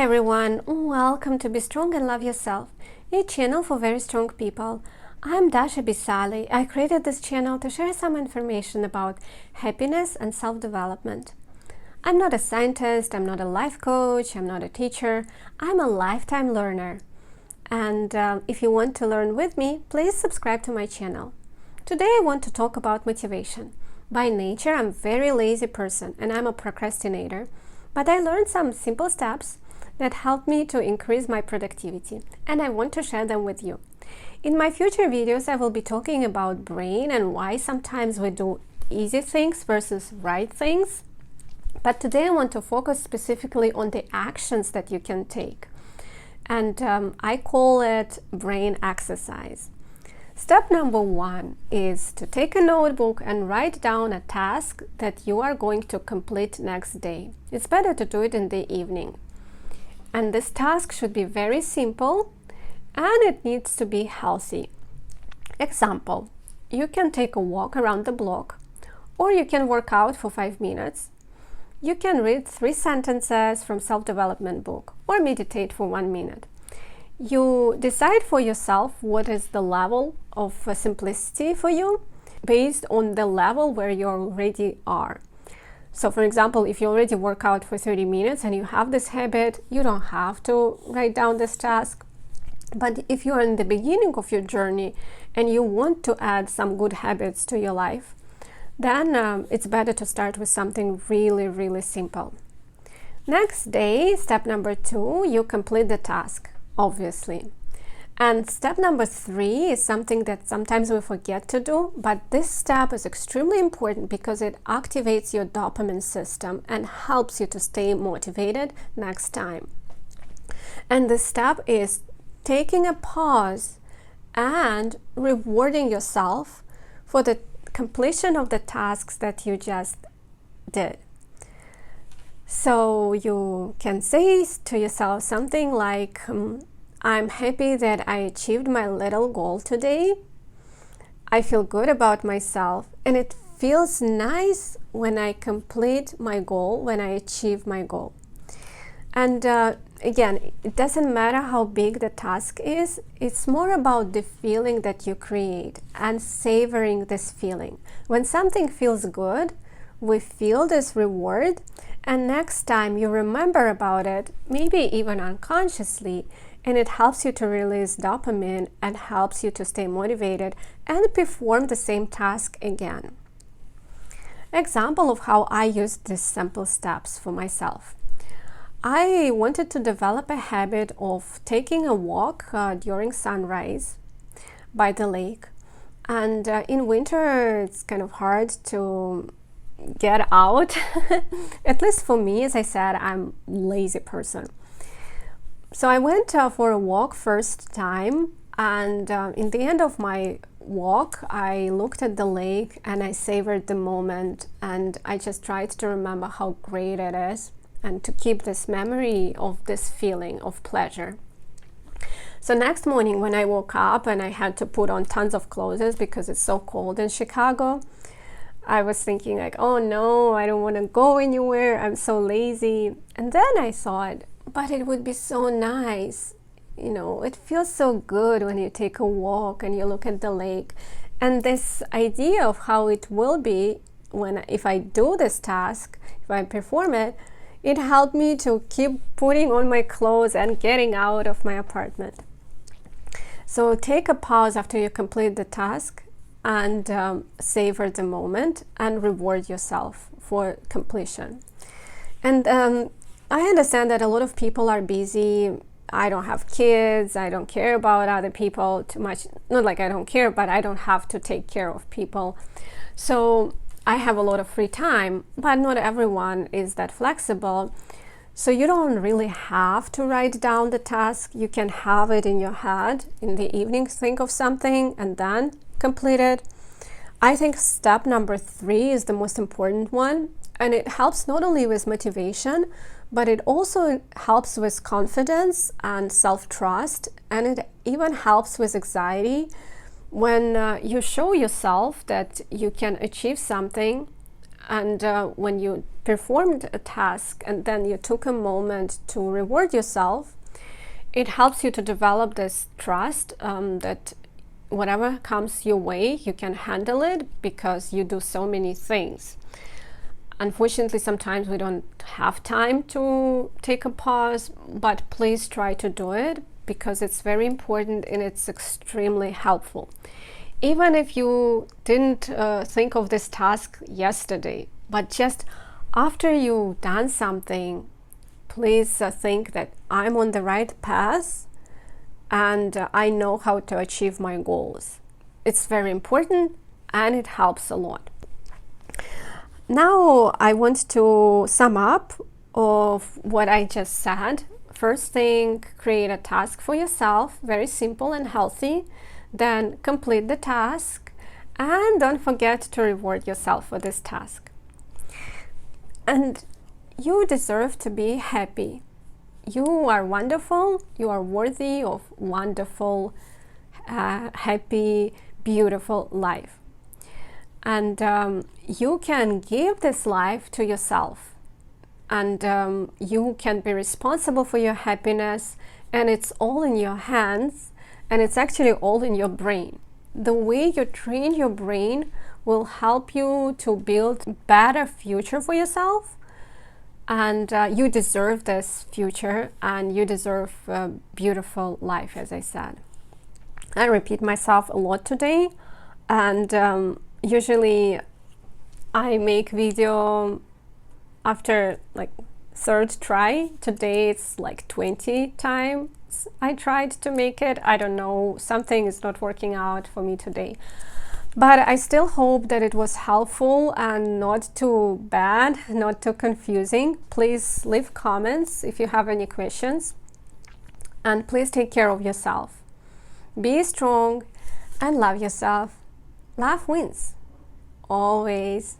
everyone, welcome to Be Strong and Love Yourself, a channel for very strong people. I'm Dasha Bisali. I created this channel to share some information about happiness and self-development. I'm not a scientist, I'm not a life coach, I'm not a teacher, I'm a lifetime learner. And if you want to learn with me, please subscribe to my channel. Today I want to talk about motivation. By nature, I'm a very lazy person and I'm a procrastinator. But I learned some simple steps that help me to increase my productivity, and I want to share them with you. In my future videos, I will be talking about brain and why sometimes we do easy things versus right things. But today I want to focus specifically on the actions that you can take. And I call it brain exercise. Step number 1 is to take a notebook and write down a task that you are going to complete next day. It's better to do it in the evening. And this task should be very simple and it needs to be healthy. Example, you can take a walk around the block, or you can work out for 5 minutes. You can read 3 sentences from self-development book or meditate for 1 minute. You decide for yourself what is the level of simplicity for you based on the level where you already are. So for example, if you already work out for 30 minutes and you have this habit, you don't have to write down this task. But if you are in the beginning of your journey and you want to add some good habits to your life, then it's better to start with something really simple. Next day, step number 2, you complete the task. Obviously. And step number 3 is something that sometimes we forget to do, but this step is extremely important because it activates your dopamine system and helps you to stay motivated next time. And this step is taking a pause and rewarding yourself for the completion of the tasks that you just did. So you can say to yourself something like, I'm happy that I achieved my little goal today. I feel good about myself and it feels nice when I complete my goal, when I achieve my goal. And again, it doesn't matter how big the task is, it's more about the feeling that you create and savoring this feeling. When something feels good, we feel this reward, and next time you remember about it, maybe even unconsciously, and it helps you to release dopamine and helps you to stay motivated and perform the same task again. Example of how I used these simple steps for myself. I wanted to develop a habit of taking a walk during sunrise by the lake, and in winter it's kind of hard to get out. At least for me, as I said, I'm a lazy person. So I went for a walk first time, and in the end of my walk I looked at the lake and I savored the moment, and I just tried to remember how great it is and to keep this memory of this feeling of pleasure. So next morning when I woke up and I had to put on tons of clothes because it's so cold in Chicago, I was thinking like, oh no, I don't want to go anywhere, I'm so lazy. And then I thought, but it would be so nice. You know, it feels so good when you take a walk and you look at the lake. And this idea of how it will be if I do this task, if I perform it, it helped me to keep putting on my clothes and getting out of my apartment. So take a pause after you complete the task and savor the moment and reward yourself for completion. And I understand that a lot of people are busy. I don't have kids, I don't care about other people too much. Not like I don't care, but I don't have to take care of people. So I have a lot of free time, but not everyone is that flexible. So you don't really have to write down the task. You can have it in your head in the evening, think of something and then complete it. I think step number 3 is the most important one, and it helps not only with motivation, but it also helps with confidence and self-trust, and it even helps with anxiety. When you show yourself that you can achieve something And when you performed a task and then you took a moment to reward yourself, it helps you to develop this trust that whatever comes your way, you can handle it because you do so many things. Unfortunately, sometimes we don't have time to take a pause, but please try to do it because it's very important and it's extremely helpful. Even if you didn't think of this task yesterday, but just after you've done something, please think that I'm on the right path and I know how to achieve my goals. It's very important and it helps a lot. Now I want to sum up of what I just said. First thing, create a task for yourself, very simple and healthy. Then complete the task and don't forget to reward yourself for this task. And you deserve to be happy. You are wonderful. You are worthy of wonderful, happy, beautiful life. And you can give this life to yourself. And you can be responsible for your happiness. And it's all in your hands. And it's actually all in your brain. The way you train your brain will help you to build a better future for yourself. And you deserve this future and you deserve a beautiful life, as I said. I repeat myself a lot today. And usually I make video after like third try. Today it's like 20 times I tried to make it. I don't know, something is not working out for me today. But I still hope that it was helpful and not too bad, not too confusing. Please leave comments if you have any questions. And please take care of yourself. Be strong and love yourself. Love wins. Always.